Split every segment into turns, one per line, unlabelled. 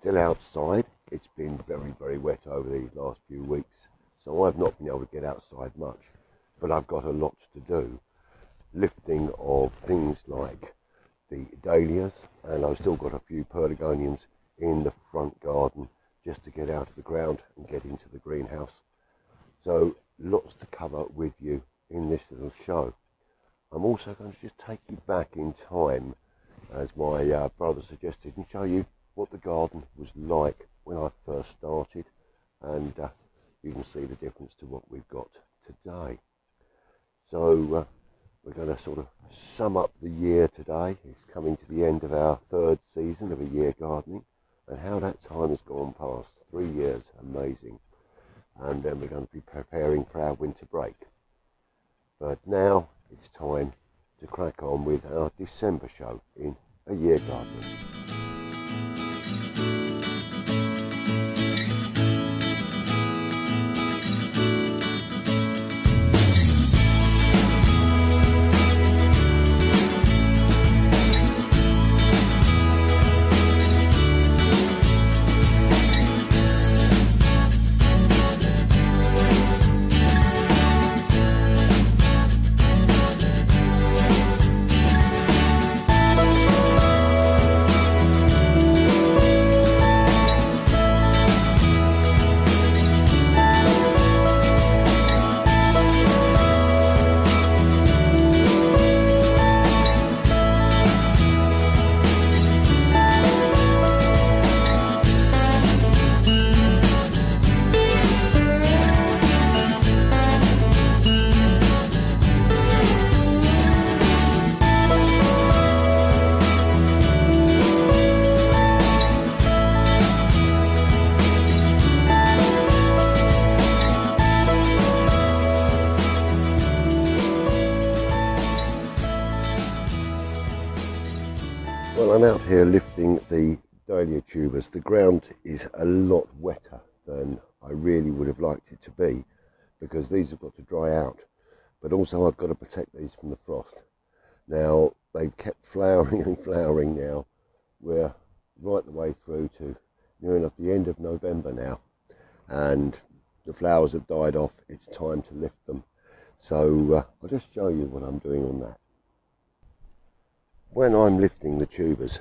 still outside. It's been very wet over these last few weeks, so I've not been able to get outside much, but I've got a lot to do. Lifting of things like the dahlias, and I've still got a few pelargoniums in the front garden just to get out of the ground and get into the greenhouse. So lots to cover with you in this little show. I'm also going to just take you back in time, as my brother suggested, and show you what the garden was like when I first started, and you can see the difference to what we've got today. So we're going to sort of sum up the year today. It's coming to the end of our third season of a year gardening, and how that time has gone past. 3 years, amazing. And then we're going to be preparing for our winter break. But now it's time to crack on with our December show in A Year Gardening. Well, I'm out here lifting the dahlia tubers. The ground is a lot wetter than I really would have liked it to be, because these have got to dry out, but also I've got to protect these from the frost. Now, they've kept flowering and flowering now. We're right the way through to near enough the end of November now, and the flowers have died off. It's time to lift them. So I'll just show you what I'm doing on that. When I'm lifting the tubers,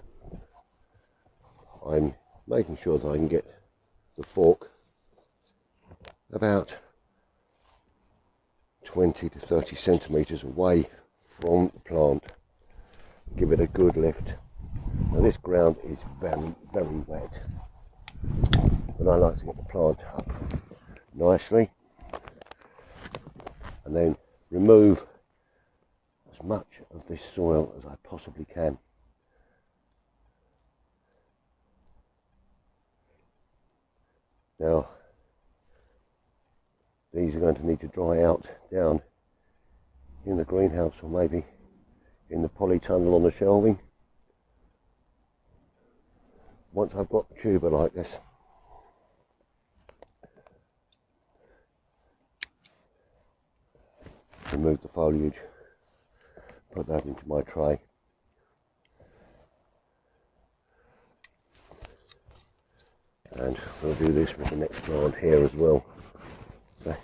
I'm making sure that I can get the fork about 20 to 30 centimetres away from the plant. Give it a good lift. Now this ground is very wet, but I like to get the plant up nicely and then remove as much of this soil as I possibly can. Now, these are going to need to dry out down in the greenhouse, or maybe in the polytunnel on the shelving. Once I've got the tuber like this, remove the foliage, put that into my tray. And we'll do this with the next plant here as well. So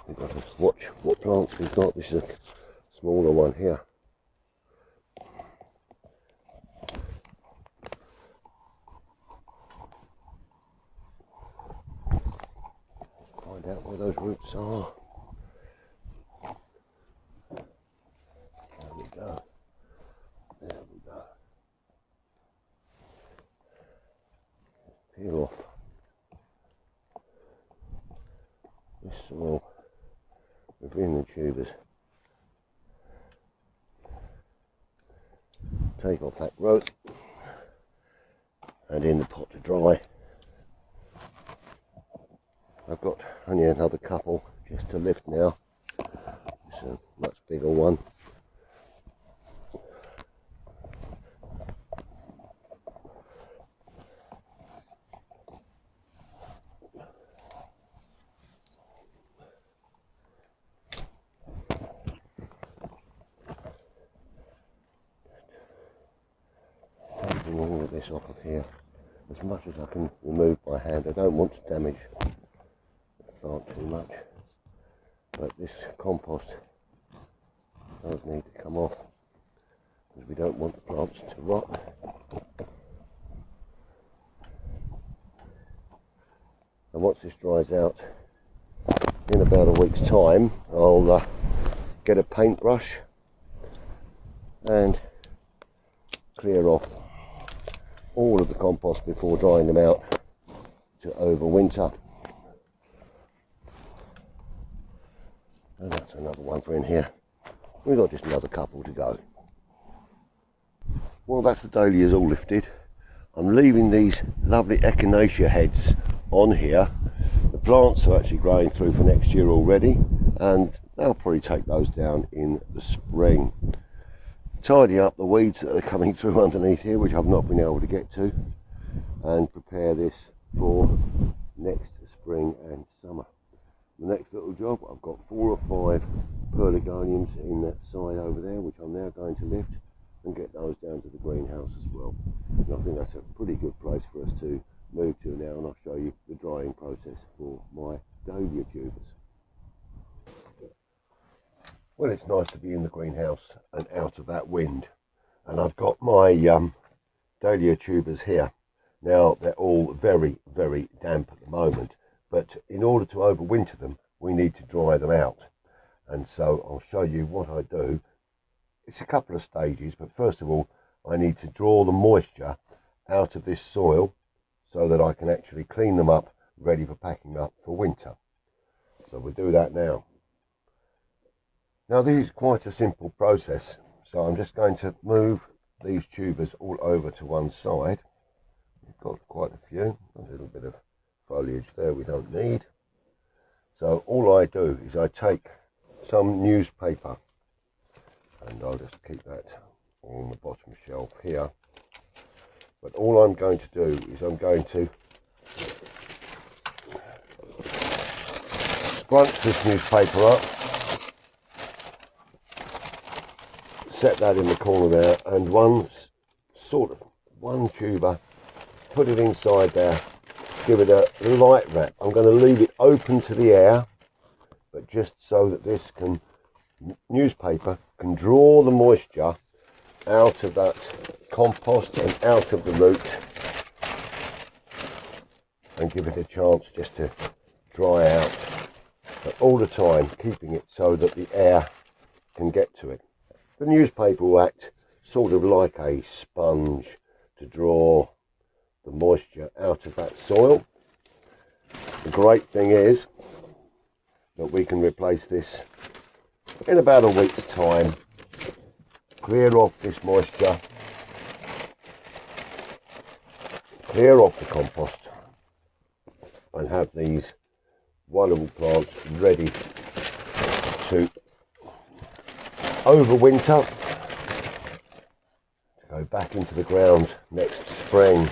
we've got to watch what plants we've got. This is a smaller one here. Find out where those roots are. There we go. There we go. Peel off this soil within the tubers. Take off that growth and in the pot to dry. I've got only another couple just to lift now. It's a much bigger one. Taking all of this off of here. as much as I can remove by hand. I don't want to damage the plant too much, but this compost does need to come off because we don't want the plants to rot. And once this dries out, in about a week's time, I'll get a paintbrush and clear off all of the compost before drying them out to overwinter. And that's another one for in here. We've got just another couple to go. Well, that's the dahlias all lifted. I'm leaving these lovely echinacea heads on here. The plants are actually growing through for next year already, and I'll probably take those down in the spring. Tidy up the weeds that are coming through underneath here, which I've not been able to get to, and prepare this for next spring and summer. The next little job, I've got 4 or 5 pelargoniums in that side over there, which I'm now going to lift and get those down to the greenhouse as well. And I think that's a pretty good place for us to move to now, and I'll show you the drying process for my dahlia tubers. Well, it's nice to be in the greenhouse and out of that wind, and I've got my dahlia tubers here. Now they're all very, very damp at the moment, but in order to overwinter them we need to dry them out, and so I'll show you what I do. It's a couple of stages, but first of all I need to draw the moisture out of this soil so that I can actually clean them up, ready for packing up for winter. So we'll do that now. Now this is quite a simple process, so I'm just going to move these tubers all over to one side. We've got quite a few, a little bit of foliage there we don't need. So all I do is I take some newspaper, and I'll just keep that on the bottom shelf here. But all I'm going to do is I'm going to scrunch this newspaper up, set that in the corner there, and one tuber, put it inside there, give it a light wrap. I'm going to leave it open to the air, but just so that this newspaper can draw the moisture out of that compost and out of the root, and give it a chance just to dry out, but all the time keeping it so that the air can get to it. The newspaper will act sort of like a sponge to draw the moisture out of that soil. The great thing is that we can replace this in about a week's time, clear off this moisture, clear off the compost, and have these wonderful plants ready to overwinter, to go back into the ground next spring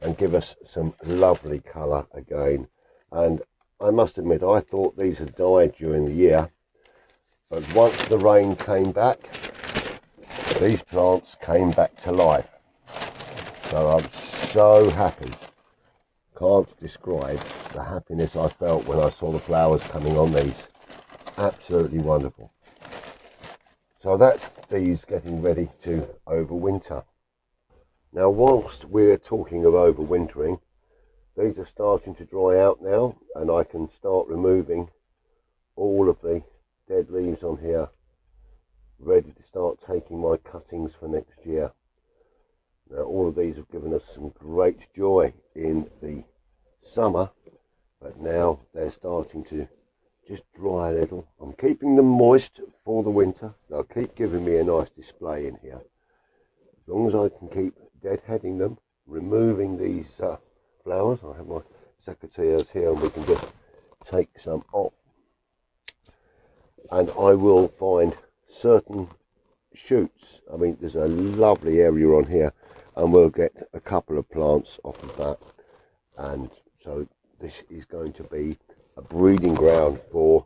and give us some lovely colour again. And I must admit, I thought these had died during the year, but once the rain came back, these plants came back to life. So I'm so happy. Can't describe the happiness I felt when I saw the flowers coming on these. Absolutely wonderful. So that's these getting ready to overwinter. Now, whilst we're talking of overwintering, these are starting to dry out now, and I can start removing all of the dead leaves on here, ready to start taking my cuttings for next year. Now, all of these have given us some great joy in the summer, but now they're starting to just dry a little. I'm keeping them moist for the winter. They'll keep giving me a nice display in here. As long as I can keep deadheading them, removing these flowers. I have my secateurs here and we can just take some off. And I will find certain shoots. I mean, there's a lovely area on here, and we'll get a couple of plants off of that. And so this is going to be a breeding ground for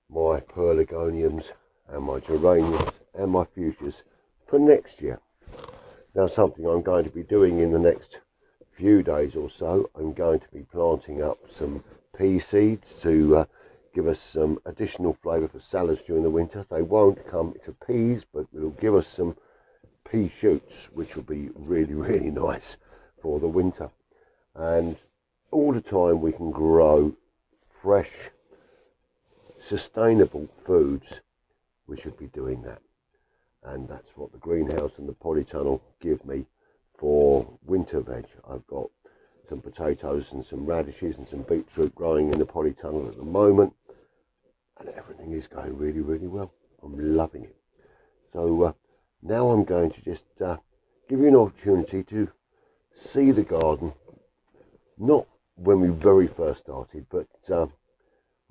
my pelargoniums and my geraniums and my fuchsias for next year. Now, something I'm going to be doing in the next few days or so, I'm going to be planting up some pea seeds to give us some additional flavour for salads during the winter. They won't come to peas, but it'll give us some pea shoots, which will be really, really nice for the winter. And all the time we can grow fresh, sustainable foods, we should be doing that. And that's what the greenhouse and the polytunnel give me for winter veg. I've got some potatoes and some radishes and some beetroot growing in the polytunnel at the moment, and everything is going really, really well. I'm loving it. So now I'm going to just give you an opportunity to see the garden, not when we very first started, but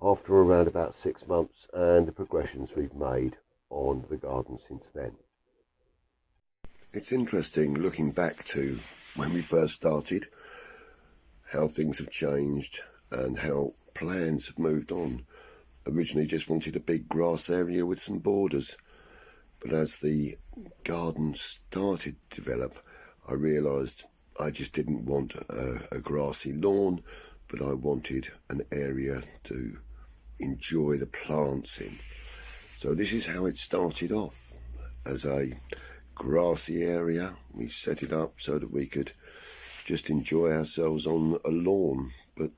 after around about 6 months, and the progressions we've made on the garden since then. It's interesting looking back to when we first started, how things have changed and how plans have moved on. Originally just wanted a big grass area with some borders, but as the garden started to develop, I realised I just didn't want a grassy lawn, but I wanted an area to enjoy the plants in. So this is how it started off, as a grassy area. We set it up so that we could just enjoy ourselves on a lawn, but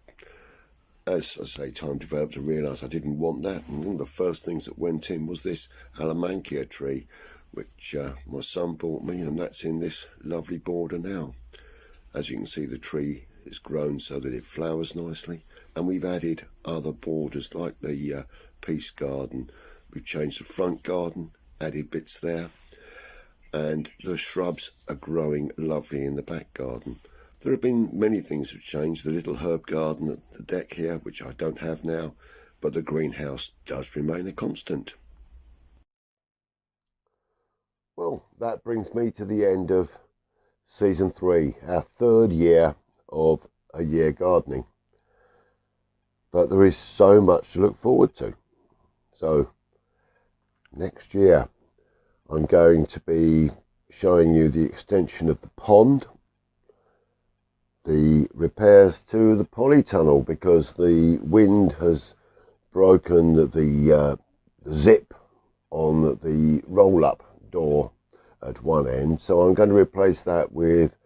as I say, time developed, I realised I didn't want that, and one of the first things that went in was this Alamankia tree, which my son bought me, and that's in this lovely border now. As you can see, the tree is grown so that it flowers nicely, and we've added other borders like the peace garden. We've changed the front garden, added bits there, and the shrubs are growing lovely in the back garden. There have been many things have changed. The little herb garden at the deck here, which I don't have now, but the greenhouse does remain a constant. Well, that brings me to the end of season 3, our 3rd year of a year gardening. But there is so much to look forward to. So next year I'm going to be showing you the extension of the pond, the repairs to the polytunnel, because the wind has broken the zip on the roll-up door at one end, so I'm going to replace that with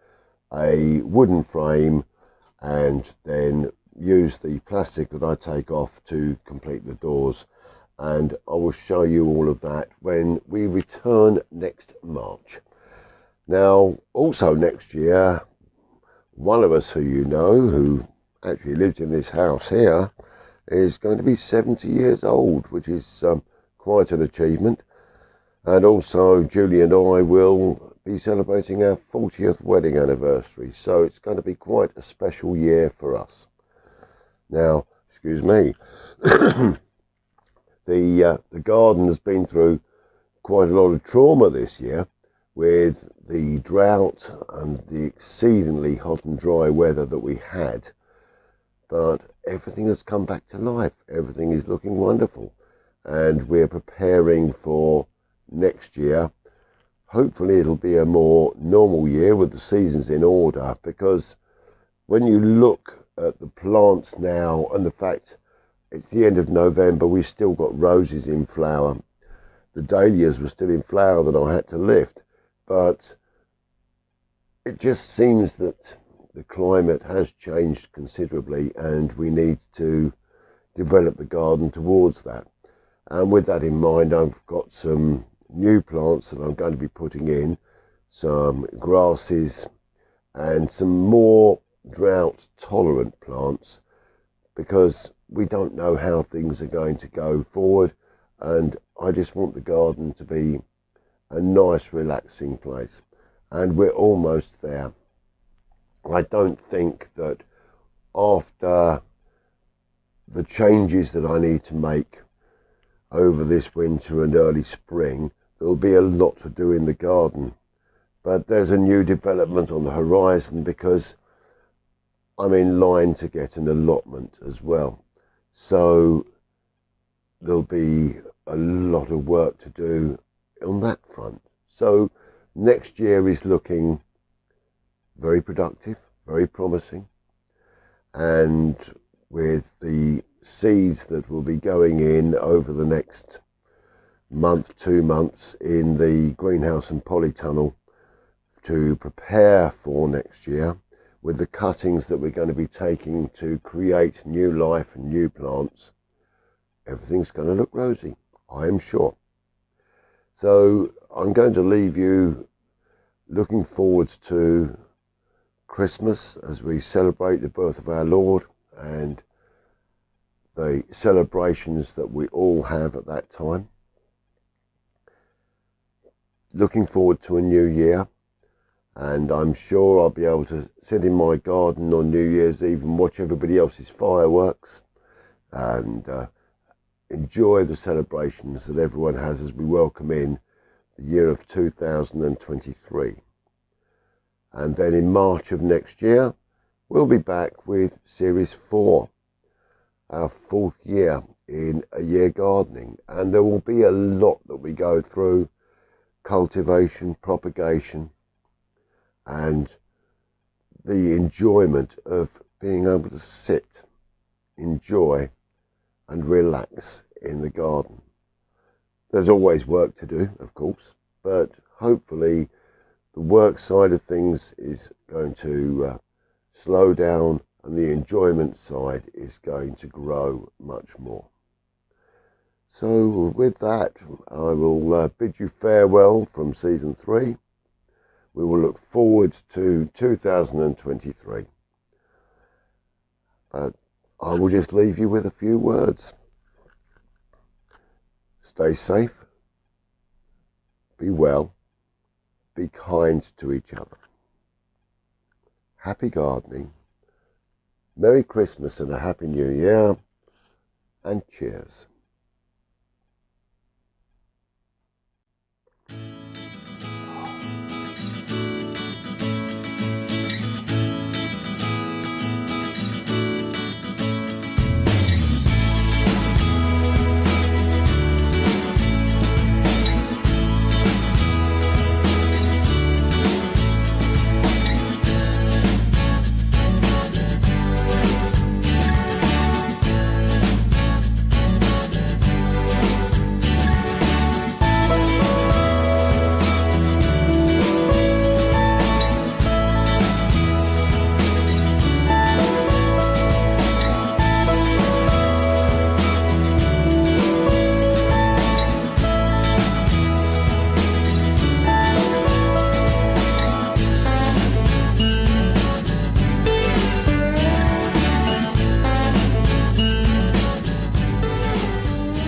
a wooden frame and then use the plastic that I take off to complete the doors, and I will show you all of that when we return next March. Now, also next year, one of us who you know, who actually lives in this house here, is going to be 70 years old, which is quite an achievement. And also Julie and I will be celebrating our 40th wedding anniversary, so it's going to be quite a special year for us. Now, excuse me, the garden has been through quite a lot of trauma this year, with the drought and the exceedingly hot and dry weather that we had. But everything has come back to life. Everything is looking wonderful. And we're preparing for next year. Hopefully it'll be a more normal year with the seasons in order, because when you look at the plants now and the fact it's the end of November, we've still got roses in flower. The dahlias were still in flower that I had to lift. But it just seems that the climate has changed considerably, and we need to develop the garden towards that. And with that in mind, I've got some new plants that I'm going to be putting in, some grasses and some more drought tolerant plants, because we don't know how things are going to go forward, and I just want the garden to be a nice relaxing place, and we're almost there. I don't think that after the changes that I need to make over this winter and early spring, there'll be a lot to do in the garden. But there's a new development on the horizon, because I'm in line to get an allotment as well. So there'll be a lot of work to do on that front. So next year is looking very productive, very promising, and with the seeds that will be going in over the next month, 2 months in the greenhouse and polytunnel to prepare for next year, with the cuttings that we're going to be taking to create new life and new plants, everything's going to look rosy, I am sure. So I'm going to leave you looking forward to Christmas as we celebrate the birth of our Lord and the celebrations that we all have at that time. Looking forward to a new year, and I'm sure I'll be able to sit in my garden on New Year's Eve and watch everybody else's fireworks and enjoy the celebrations that everyone has as we welcome in the year of 2023. And then in March of next year, we'll be back with Series 4, our 4th year in A Year Gardening. And there will be a lot that we go through: cultivation, propagation, and the enjoyment of being able to sit, enjoy, and relax in the garden. There's always work to do, of course, but hopefully the work side of things is going to slow down, and the enjoyment side is going to grow much more. So with that, I will bid you farewell from season 3. We will look forward to 2023. But I will just leave you with a few words. Stay safe, be well, be kind to each other. Happy gardening, Merry Christmas and a Happy New Year, and cheers.